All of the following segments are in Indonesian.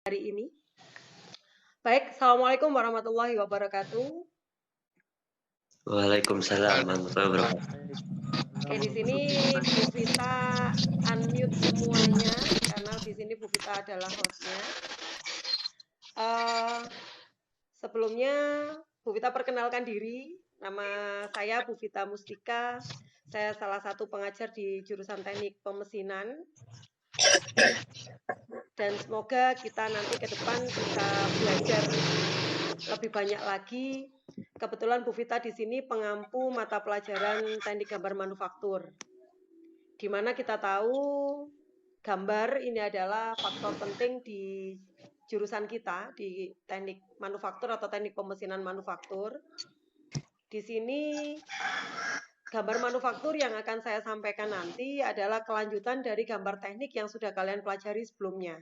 hari ini. Baik, Assalamualaikum warahmatullahi wabarakatuh. Waalaikumsalam warahmatullahi wabarakatuh. Oke, di sini Bu Vita unmute semuanya karena di sini Bu Vita adalah hostnya. Sebelumnya Bu Vita perkenalkan diri. Nama saya Bu Vita Mustika. Saya salah satu pengajar di jurusan Teknik Pemesinan. Dan semoga kita nanti ke depan bisa belajar lebih banyak lagi. Kebetulan Bu Vita di sini pengampu mata pelajaran teknik gambar manufaktur. Di mana kita tahu gambar ini adalah faktor penting di jurusan kita di teknik manufaktur atau teknik pemesinan manufaktur. Di sini gambar manufaktur yang akan saya sampaikan nanti adalah kelanjutan dari gambar teknik yang sudah kalian pelajari sebelumnya.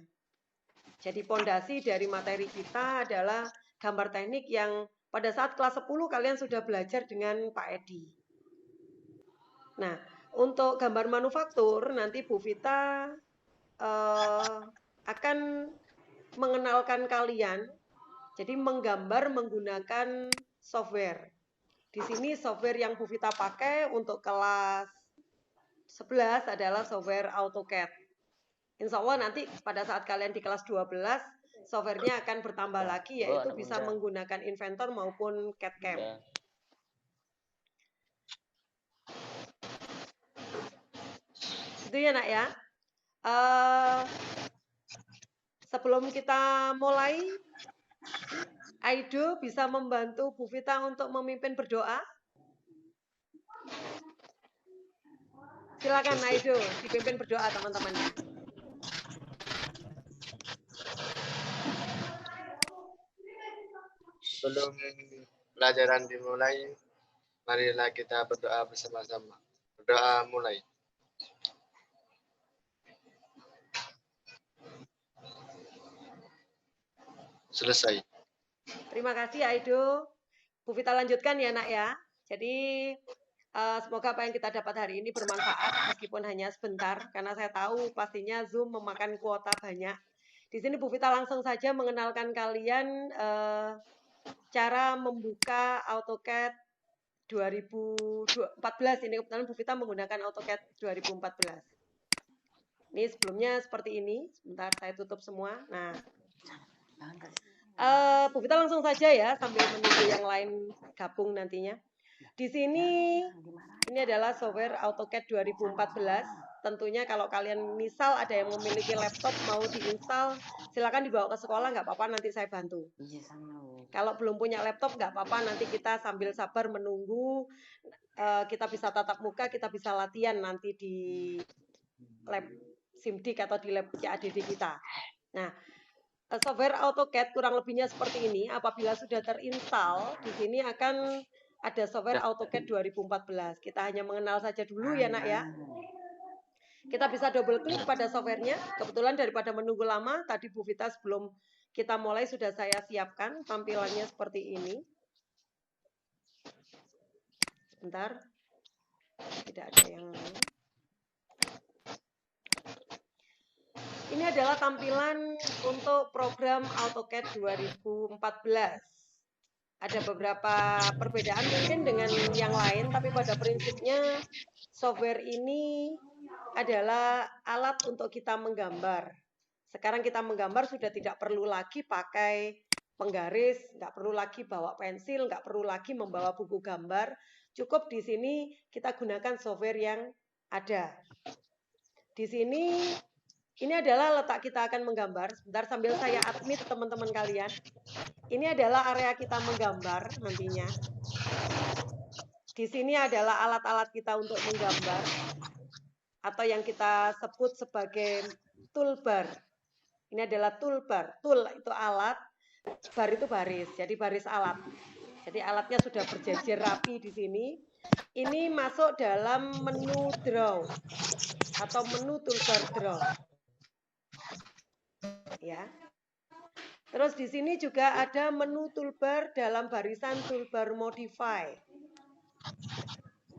Jadi pondasi dari materi kita adalah gambar teknik yang pada saat kelas 10 kalian sudah belajar dengan Pak Edi. Nah, untuk gambar manufaktur nanti Bu Vita akan mengenalkan kalian, jadi menggambar menggunakan software. Di sini software yang Bu Vita pakai untuk kelas 11 adalah software AutoCAD. Insya Allah nanti pada saat kalian di kelas 12, softwarenya akan bertambah lagi, yaitu bisa menggunakan Inventor maupun CAD-CAM. Itu ya nak ya. Sebelum kita mulai, Aido bisa membantu Bu Vita untuk memimpin berdoa. Silakan Aido, dipimpin berdoa teman-teman. Sebelum pelajaran dimulai, marilah kita berdoa bersama-sama. Berdoa mulai. Selesai. Terima kasih Aido. Bu Vita lanjutkan ya nak ya. Jadi semoga apa yang kita dapat hari ini bermanfaat meskipun hanya sebentar, karena saya tahu pastinya Zoom memakan kuota banyak. Di sini Bu Vita langsung saja mengenalkan kalian cara membuka AutoCAD 2014. Ini kebetulan Bu Vita menggunakan AutoCAD 2014. Ini sebelumnya seperti ini. Sebentar saya tutup semua. Nah, Bu Vita langsung saja ya sambil menunggu yang lain gabung nantinya. Di sini ini adalah software AutoCAD 2014. Tentunya kalau kalian misal ada yang memiliki laptop mau diinstal, silakan dibawa ke sekolah, nggak apa-apa, nanti saya bantu. Kalau belum punya laptop nggak apa-apa, nanti kita sambil sabar menunggu, kita bisa tatap muka, kita bisa latihan nanti di lab Simdik atau di lab CADD kita. Nah, software AutoCAD kurang lebihnya seperti ini. Apabila sudah terinstall, di sini akan ada software AutoCAD 2014. Kita hanya mengenal saja dulu ya nak ya. Kita bisa double klik pada softwarenya. Kebetulan daripada menunggu lama, tadi Bu Vita sebelum kita mulai sudah saya siapkan tampilannya seperti ini. Sebentar, tidak ada yang lain. Ini adalah tampilan untuk program AutoCAD 2014. Ada beberapa perbedaan mungkin dengan yang lain, tapi pada prinsipnya software ini adalah alat untuk kita menggambar. Sekarang kita menggambar sudah tidak perlu lagi pakai penggaris, nggak perlu lagi bawa pensil, nggak perlu lagi membawa buku gambar. Cukup di sini kita gunakan software yang ada. Di sini ini adalah letak kita akan menggambar. Sebentar sambil saya admit teman-teman kalian. Ini adalah area kita menggambar nantinya. Di sini adalah alat-alat kita untuk menggambar atau yang kita sebut sebagai toolbar. Ini adalah toolbar. Tool itu alat, bar itu baris. Jadi baris alat. Jadi alatnya sudah berjejer rapi di sini. Ini masuk dalam menu draw atau menu toolbar draw. Ya. Terus di sini juga ada menu toolbar dalam barisan toolbar modify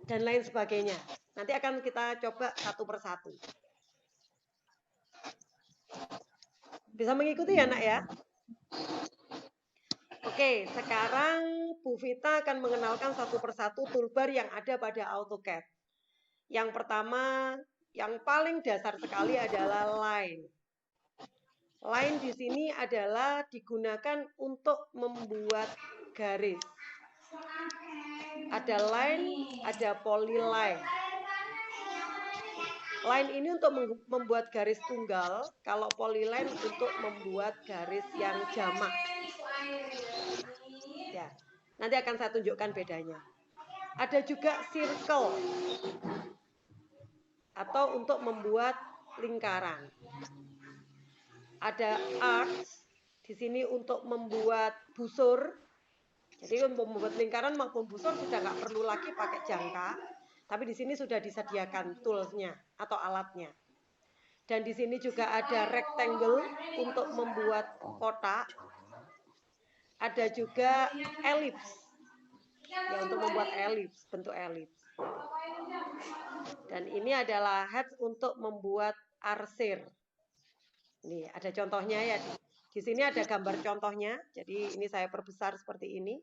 dan lain sebagainya. Nanti akan kita coba satu persatu. Bisa mengikuti ya, Nak ya? Oke, sekarang Bu Vita akan mengenalkan satu persatu toolbar yang ada pada AutoCAD. Yang pertama, yang paling dasar sekali adalah line. Line di sini adalah digunakan untuk membuat garis. Ada line, ada polyline. Line ini untuk membuat garis tunggal, kalau polyline untuk membuat garis yang jamak. Ya, nanti akan saya tunjukkan bedanya. Ada juga circle atau untuk membuat lingkaran. Ada arcs di sini untuk membuat busur. Jadi untuk membuat lingkaran maupun busur sudah nggak perlu lagi pakai jangka, tapi di sini sudah disediakan toolsnya atau alatnya. Dan di sini juga ada rectangle untuk membuat kotak. Ada juga ellipse, ya untuk membuat ellipse, bentuk ellipse. Dan ini adalah heads untuk membuat arsir. Ini ada contohnya ya. Di sini ada gambar contohnya. Jadi ini saya perbesar seperti ini.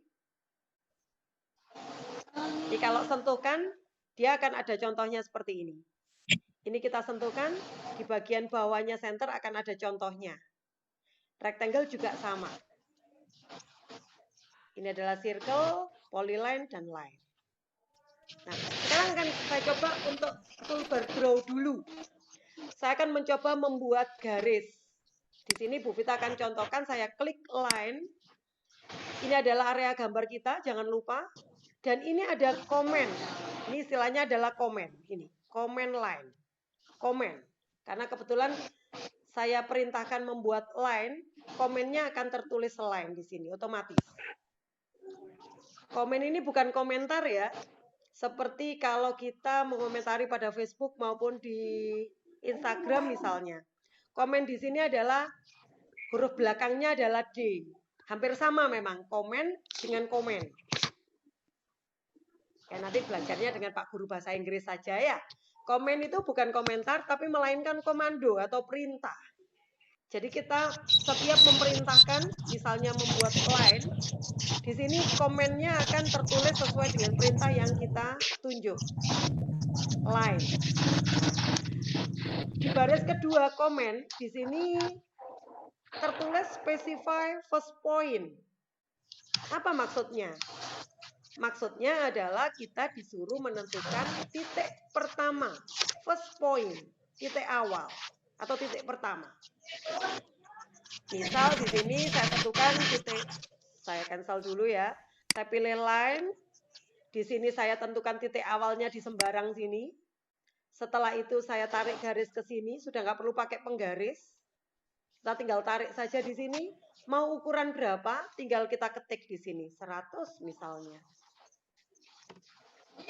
Jadi kalau sentuhkan, dia akan ada contohnya seperti ini. Ini kita sentuhkan, di bagian bawahnya center akan ada contohnya. Rectangle juga sama. Ini adalah circle, polyline, dan line. Nah, sekarang akan saya coba untuk toolbar draw dulu. Saya akan mencoba membuat garis. Di sini Bu Vita akan contohkan, saya klik line. Ini adalah area gambar kita, jangan lupa. Dan ini ada comment. Ini istilahnya adalah comment. Ini, comment line. Comment. Karena kebetulan saya perintahkan membuat line, komennya akan tertulis line di sini, otomatis. Komen ini bukan komentar ya, seperti kalau kita mengomentari pada Facebook maupun di Instagram misalnya. Komen di sini adalah huruf belakangnya adalah D. Hampir sama memang, komen dengan komen. Ya, nanti belajarnya dengan Pak Guru Bahasa Inggris saja ya. Komen itu bukan komentar, tapi melainkan komando atau perintah. Jadi kita setiap memerintahkan, misalnya membuat line, di sini komennya akan tertulis sesuai dengan perintah yang kita tunjuk. Line. Di baris kedua komen, di sini tertulis specify first point. Apa maksudnya? Maksudnya adalah kita disuruh menentukan titik pertama, first point, titik awal atau titik pertama. Misal di sini saya tentukan titik, saya cancel dulu ya. Saya pilih line, di sini saya tentukan titik awalnya di sembarang sini. Setelah itu saya tarik garis ke sini, sudah nggak perlu pakai penggaris. Kita tinggal tarik saja di sini. Mau ukuran berapa, tinggal kita ketik di sini, 100 misalnya.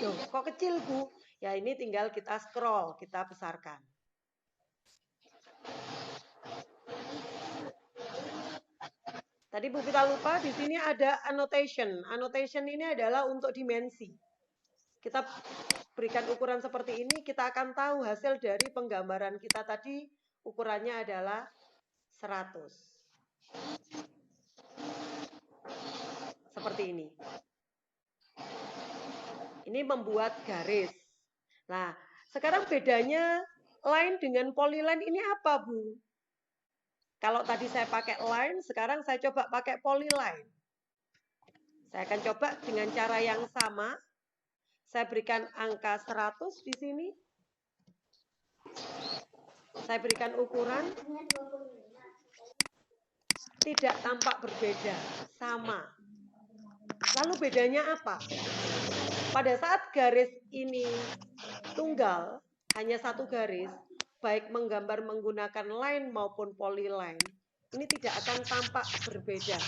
Loh, kok kecil Bu? Ya ini tinggal kita scroll, kita besarkan. Tadi Bu Vita lupa, di sini ada annotation. Annotation ini adalah untuk dimensi. Kita berikan ukuran seperti ini, kita akan tahu hasil dari penggambaran kita tadi ukurannya adalah 100. Seperti ini. Ini membuat garis. Nah, sekarang bedanya line dengan polyline ini apa, Bu? Kalau tadi saya pakai line, sekarang saya coba pakai polyline. Saya akan coba dengan cara yang sama. Saya berikan angka 100 di sini. Saya berikan ukuran. Tidak tampak berbeda, sama. Lalu bedanya apa? Pada saat garis ini tunggal, hanya satu garis, baik menggambar menggunakan line maupun polyline, ini tidak akan tampak berbeda.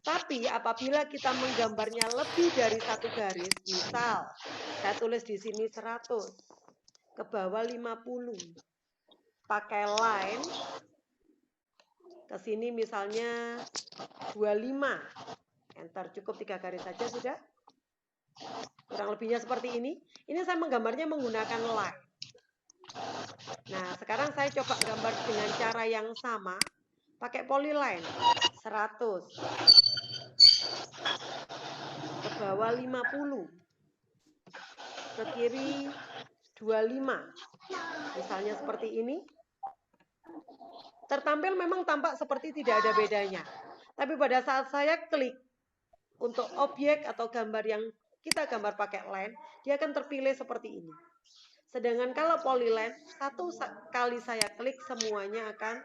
Tapi apabila kita menggambarnya lebih dari satu garis, misal saya tulis di sini 100, ke bawah 50, pakai line, ke sini misalnya 25, enter, cukup 3 garis saja sudah. Kurang lebihnya seperti ini. Ini saya menggambarnya menggunakan line. Nah, sekarang saya coba gambar dengan cara yang sama, pakai polyline 100, ke bawah 50, ke kiri 25, misalnya seperti ini. Tertampil memang tampak seperti tidak ada bedanya, tapi pada saat saya klik untuk objek atau gambar yang kita gambar pakai line, dia akan terpilih seperti ini. Sedangkan kalau polyline, satu kali saya klik semuanya akan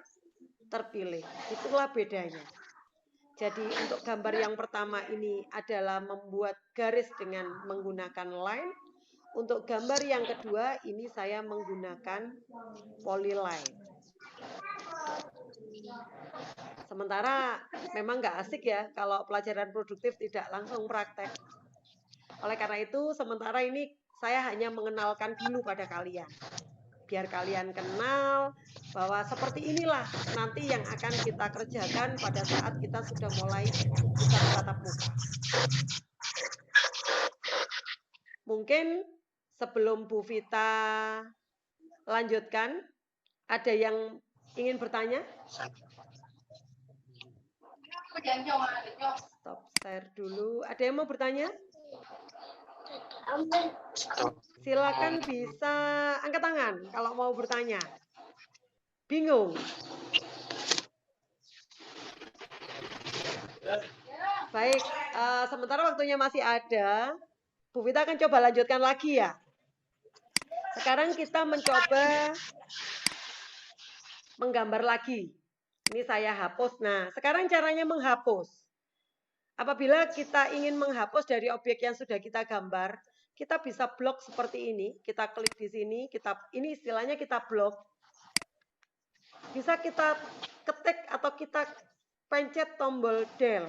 terpilih. Itulah bedanya. Jadi untuk gambar yang pertama ini adalah membuat garis dengan menggunakan line. Untuk gambar yang kedua ini saya menggunakan polyline. Sementara memang nggak asik ya kalau pelajaran produktif tidak langsung praktek. Oleh karena itu sementara ini saya hanya mengenalkan dulu pada kalian. Biar kalian kenal bahwa seperti inilah nanti yang akan kita kerjakan pada saat kita sudah mulai bisa bertatap muka. Mungkin sebelum Bu Vita lanjutkan, ada yang ingin bertanya? Stop share dulu. Ada yang mau bertanya? Silakan bisa angkat tangan kalau mau bertanya. Bingung? Baik, sementara waktunya masih ada, Bu Vita akan coba lanjutkan lagi ya. Sekarang kita mencoba menggambar lagi. Ini saya hapus. Nah, sekarang caranya menghapus. Apabila kita ingin menghapus dari objek yang sudah kita gambar, kita bisa blok seperti ini. Kita klik di sini, ini istilahnya kita blok. Bisa kita ketik atau kita pencet tombol del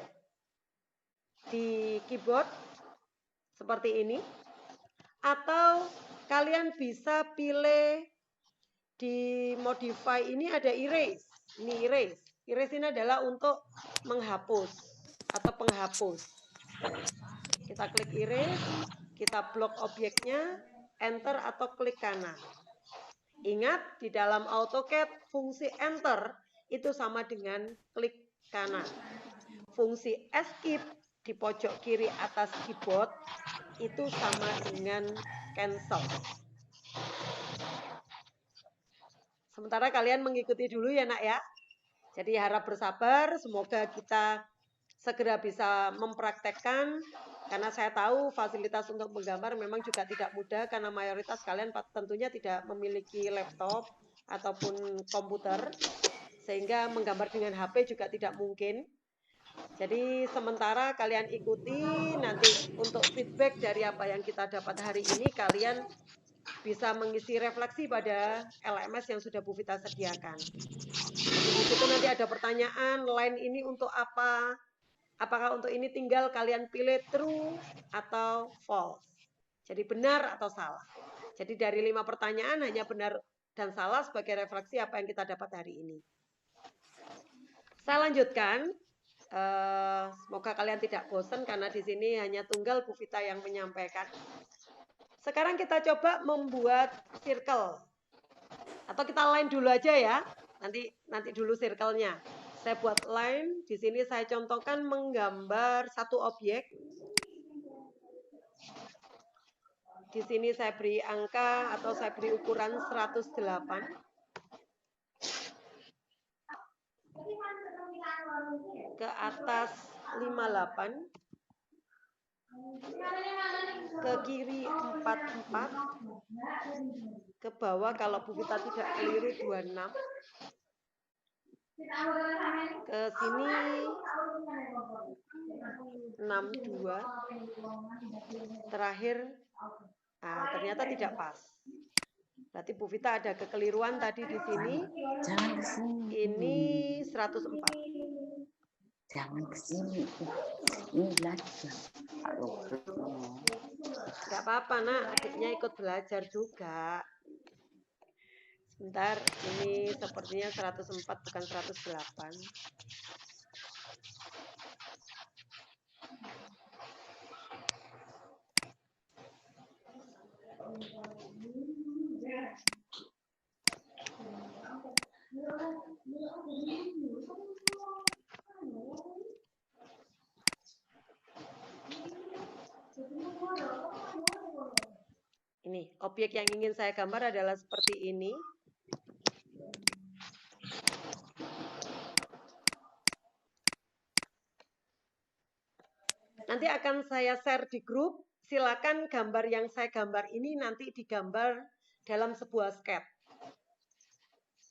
di keyboard seperti ini. Atau kalian bisa pilih di modify ini ada erase. Ini erase. Erase ini adalah untuk menghapus atau penghapus. Kita klik erase, kita blok objeknya, enter atau klik kanan. Ingat, di dalam AutoCAD fungsi enter itu sama dengan klik kanan. Fungsi escape di pojok kiri atas keyboard itu sama dengan cancel. Sementara kalian mengikuti dulu ya nak ya. Jadi harap bersabar, semoga kita segera bisa mempraktekkan. Karena saya tahu fasilitas untuk menggambar memang juga tidak mudah, karena mayoritas kalian tentunya tidak memiliki laptop ataupun komputer, sehingga menggambar dengan HP juga tidak mungkin. Jadi sementara kalian ikuti, nanti untuk feedback dari apa yang kita dapat hari ini, kalian bisa mengisi refleksi pada LMS yang sudah Bu Vita sediakan. Di situ nanti ada pertanyaan, line ini untuk apa? Apakah untuk ini tinggal kalian pilih true atau false? Jadi benar atau salah. Jadi dari 5 pertanyaan hanya benar dan salah sebagai refleksi apa yang kita dapat hari ini. Saya lanjutkan. Semoga kalian tidak bosan karena di sini hanya tunggal Bu Vita yang menyampaikan. Sekarang kita coba membuat circle. Atau kita line dulu aja ya. Nanti dulu circle-nya. Saya buat line, di sini saya contohkan menggambar satu objek. Di sini saya beri angka atau saya beri ukuran 108. Ke atas 58. Ke kiri 44. Ke bawah kalau Bu Vita tidak keliru 26. Ke sini 62. Terakhir ternyata tidak pas. Berarti Bu Vita ada kekeliruan tadi di sini. Ini 104. Jangan ke sini. Ini belajar. Enggak apa-apa, Nak. Adiknya ikut belajar juga. Sebentar, ini sepertinya 104 bukan 108. Ini, objek yang ingin saya gambar adalah seperti ini. Nanti akan saya share di grup. Silakan gambar yang saya gambar ini nanti digambar dalam sebuah sketch.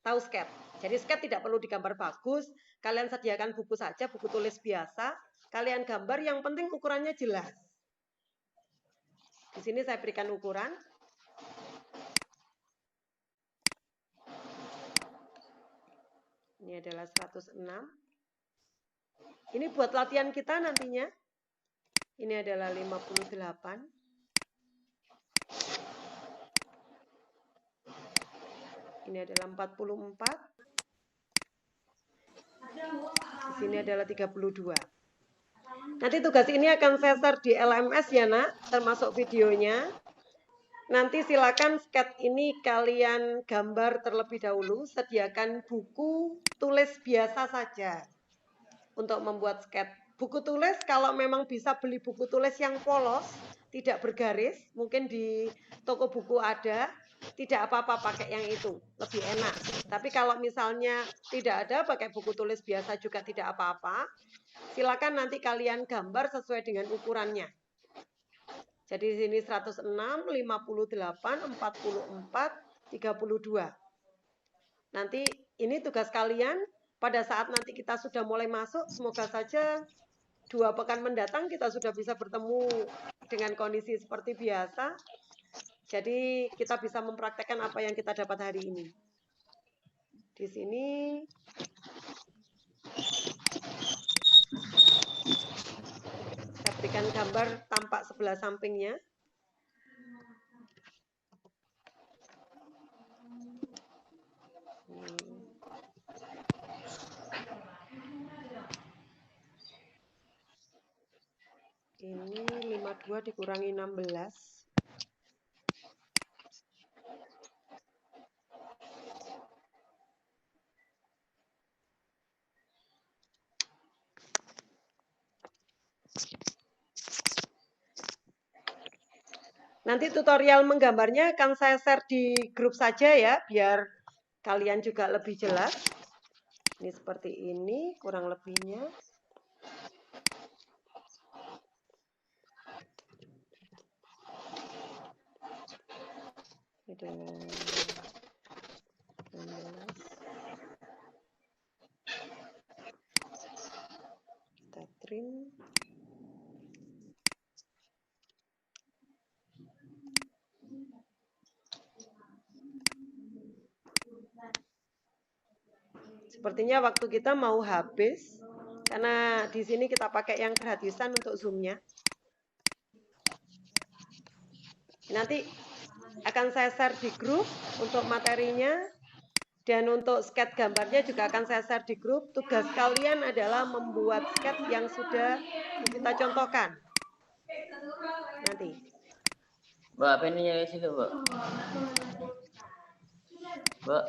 Tahu sketch? Jadi sketch tidak perlu digambar bagus. Kalian sediakan buku saja, buku tulis biasa. Kalian gambar, yang penting ukurannya jelas. Di sini saya berikan ukuran. Ini adalah 106. Ini buat latihan kita nantinya. Ini adalah 58. Ini adalah 44. Di sini adalah 32. Nanti tugas ini akan saya share di LMS ya nak, termasuk videonya. Nanti silakan sketch ini kalian gambar terlebih dahulu. Sediakan buku tulis biasa saja untuk membuat sketch. Buku tulis, kalau memang bisa beli buku tulis yang polos, tidak bergaris, mungkin di toko buku ada, tidak apa-apa pakai yang itu, lebih enak. Tapi kalau misalnya tidak ada, pakai buku tulis biasa juga tidak apa-apa. Silakan nanti kalian gambar sesuai dengan ukurannya. Jadi di sini 106, 58, 44, 32. Nanti ini tugas kalian, pada saat nanti kita sudah mulai masuk, semoga saja 2 pekan mendatang kita sudah bisa bertemu dengan kondisi seperti biasa. Jadi kita bisa mempraktekkan apa yang kita dapat hari ini. Di sini saya berikan gambar tampak sebelah sampingnya. Ini 52 dikurangi 16. Nanti tutorial menggambarnya akan saya share di grup saja ya, biar kalian juga lebih jelas. Ini seperti ini, kurang lebihnya. Ada 16. Kita trim. Sepertinya waktu kita mau habis, karena di sini kita pakai yang gratisan untuk Zoom-nya. Nanti akan saya share di grup untuk materinya, dan untuk sketch gambarnya juga akan saya share di grup. Tugas kalian adalah membuat sketch yang sudah kita contohkan. Nanti. Mbak, pennya di situ, Mbak. Mbak.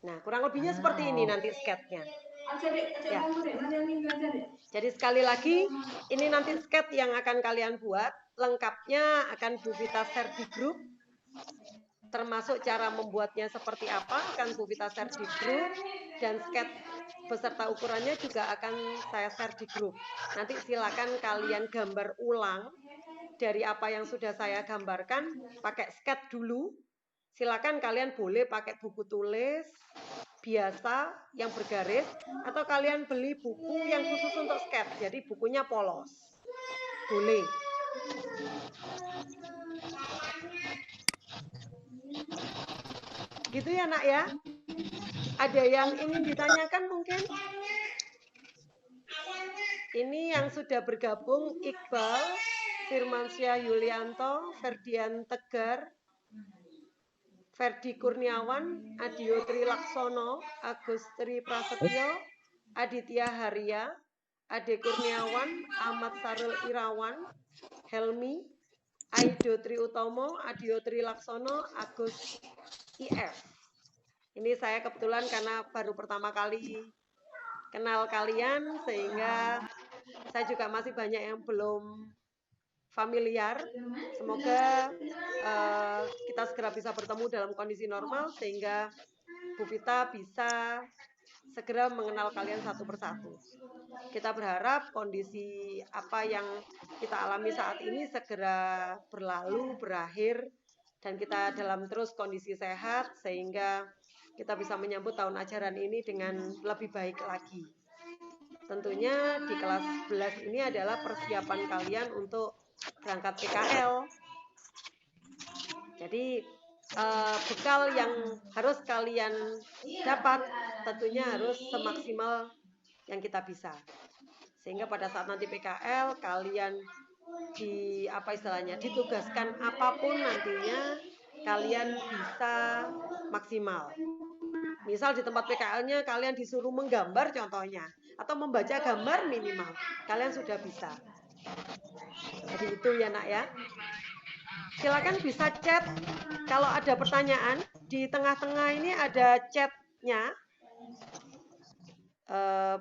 Nah, kurang lebihnya seperti ini nanti sketch-nya. Ya. Jadi sekali lagi, ini nanti sketch yang akan kalian buat. Lengkapnya akan Bu Vita share di grup. Termasuk cara membuatnya seperti apa, akan Bu Vita share di grup. Dan sketch beserta ukurannya juga akan saya share di grup. Nanti silakan kalian gambar ulang dari apa yang sudah saya gambarkan, pakai sketch dulu. Silakan kalian boleh pakai buku tulis biasa yang bergaris, atau kalian beli buku yang khusus untuk sketch, jadi bukunya polos. Boleh. Gitu ya nak ya? Ada yang ingin ditanyakan mungkin? Ini yang sudah bergabung Iqbal, Firmansyah Yulianto, Ferdian Tegar, Ferdi Kurniawan, Adio Trilaksono, Agus Tri Prasetyo, Aditya Haria, Ade Kurniawan, Ahmad Sarul Irawan, Helmi, Aido Tri Utomo, Adio Tri Laksono, Agus IF. Ini saya kebetulan karena baru pertama kali kenal kalian, sehingga saya juga masih banyak yang belum familiar. Semoga kita segera bisa bertemu dalam kondisi normal, sehingga Bu Vita bisa segera mengenal kalian satu persatu. Kita berharap kondisi apa yang kita alami saat ini segera berlalu, berakhir, dan kita dalam terus kondisi sehat, sehingga kita bisa menyambut tahun ajaran ini dengan lebih baik lagi. Tentunya di kelas 11 ini adalah persiapan kalian untuk berangkat PKL. Jadi bekal yang harus kalian dapat tentunya harus semaksimal yang kita bisa, sehingga pada saat nanti PKL kalian ditugaskan apapun nantinya kalian bisa maksimal. Misal di tempat PKL-nya kalian disuruh menggambar contohnya, atau membaca gambar minimal, kalian sudah bisa. Jadi itu ya nak ya. Silakan bisa chat kalau ada pertanyaan. Di tengah-tengah ini ada chatnya.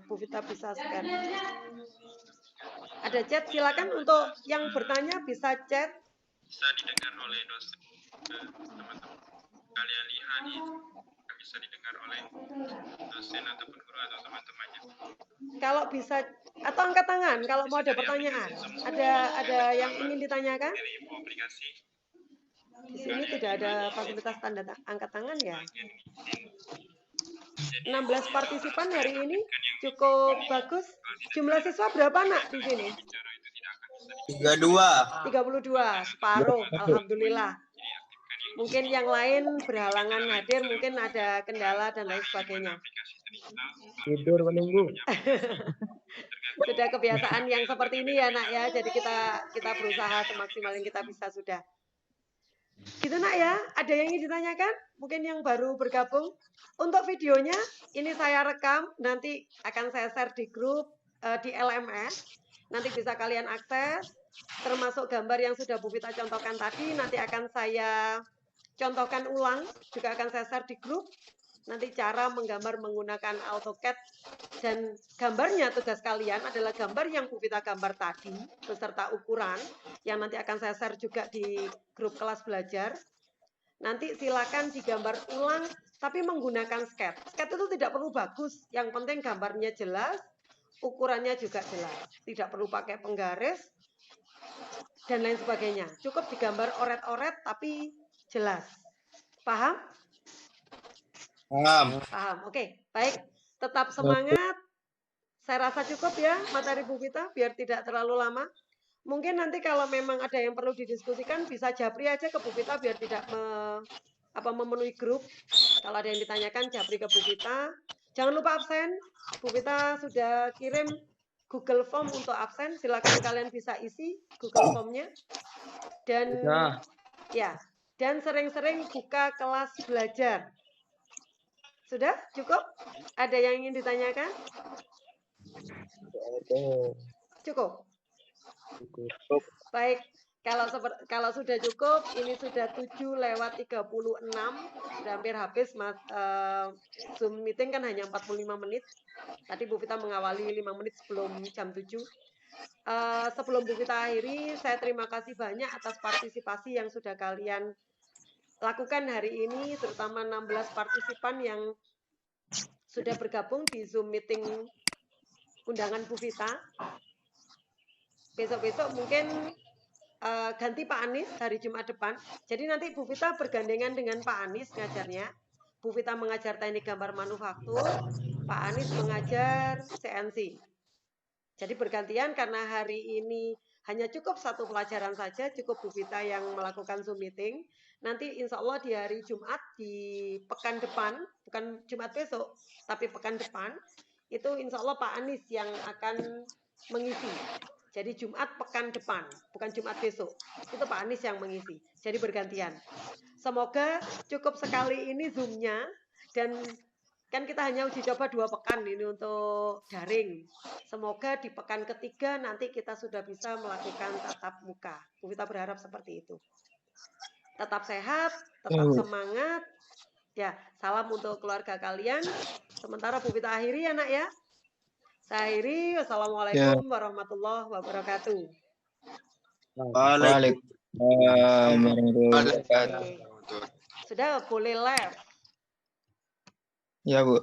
Bu Vita bisa scan. Ada chat, silakan untuk yang bertanya bisa chat. Bisa didengar oleh dosen teman-teman. Kalian lihat itu bisa didengar oleh dosen ataupun guru atau teman-temannya. Kalau bisa atau angkat tangan kalau mau ada pertanyaan. Ada yang ingin ditanyakan? Di sini tidak ada fasilitas tanda angkat tangan ya. 16 partisipan hari ini cukup bagus. Jumlah siswa berapa nak di sini? 32. 32, separuh. Alhamdulillah. Mungkin yang lain berhalangan hadir, mungkin ada kendala dan lain sebagainya. Tidur menunggu. Sudah kebiasaan yang seperti ini ya nak ya. Jadi kita berusaha semaksimal yang kita bisa sudah. Gitu nak ya. Ada yang ingin ditanyakan? Mungkin yang baru bergabung. Untuk videonya ini saya rekam, nanti akan saya share di grup di LMS. Nanti bisa kalian akses, termasuk gambar yang sudah Bu Vita contohkan tadi. Nanti akan saya contohkan ulang, juga akan saya share di grup. Nanti cara menggambar menggunakan AutoCAD, dan gambarnya tugas kalian adalah gambar yang Bu Vita gambar tadi beserta ukuran yang nanti akan saya share juga di grup kelas belajar. Nanti silakan digambar ulang tapi menggunakan sketch. Sketch itu tidak perlu bagus, yang penting gambarnya jelas, ukurannya juga jelas. Tidak perlu pakai penggaris dan lain sebagainya. Cukup digambar oret-oret tapi jelas. Paham? Paham. Paham. Oke, baik. Tetap semangat. Saya rasa cukup ya materi Bu Vita biar tidak terlalu lama. Mungkin nanti kalau memang ada yang perlu didiskusikan bisa japri aja ke Bu Vita biar tidak memenuhi grup. Kalau ada yang ditanyakan japri ke Bu Vita. Jangan lupa absen. Bu Vita sudah kirim Google Form untuk absen. Silakan kalian bisa isi Google Form-nya. Dan ya, dan sering-sering buka kelas belajar. Sudah? Cukup? Ada yang ingin ditanyakan? Cukup? Cukup. Baik, kalau sudah cukup, ini sudah 7:36, sudah hampir habis. Zoom meeting kan hanya 45 menit. Tadi Bu Vita mengawali 5 menit sebelum jam 7. Sebelum Bu Vita akhiri, saya terima kasih banyak atas partisipasi yang sudah kalian lakukan hari ini, terutama 16 partisipan yang sudah bergabung di Zoom meeting undangan Bu Vita. Besok-besok mungkin ganti Pak Anies hari Jumat depan. Jadi nanti Bu Vita bergandengan dengan Pak Anies ngajarnya. Bu Vita mengajar teknik gambar manufaktur, Pak Anies mengajar CNC. Jadi bergantian karena hari ini hanya cukup satu pelajaran saja, cukup Bu Vita yang melakukan Zoom meeting. Nanti insya Allah di hari Jumat di pekan depan, bukan Jumat besok, tapi pekan depan, itu insya Allah Pak Anies yang akan mengisi. Jadi Jumat pekan depan, bukan Jumat besok. Itu Pak Anies yang mengisi. Jadi bergantian. Semoga cukup sekali ini Zoom-nya, dan Kan kita hanya uji coba 2 pekan ini untuk daring. Semoga di pekan ketiga nanti kita sudah bisa melakukan tatap muka. Bu Vita berharap seperti itu. Tetap sehat, tetap semangat. Ya, salam untuk keluarga kalian. Sementara Bu Vita akhiri ya, Nak ya. Saya akhiri. Wassalamualaikum warahmatullahi wabarakatuh. Waalaikumsalam warahmatullahi wabarakatuh. Sudah boleh live. Ya, Bu.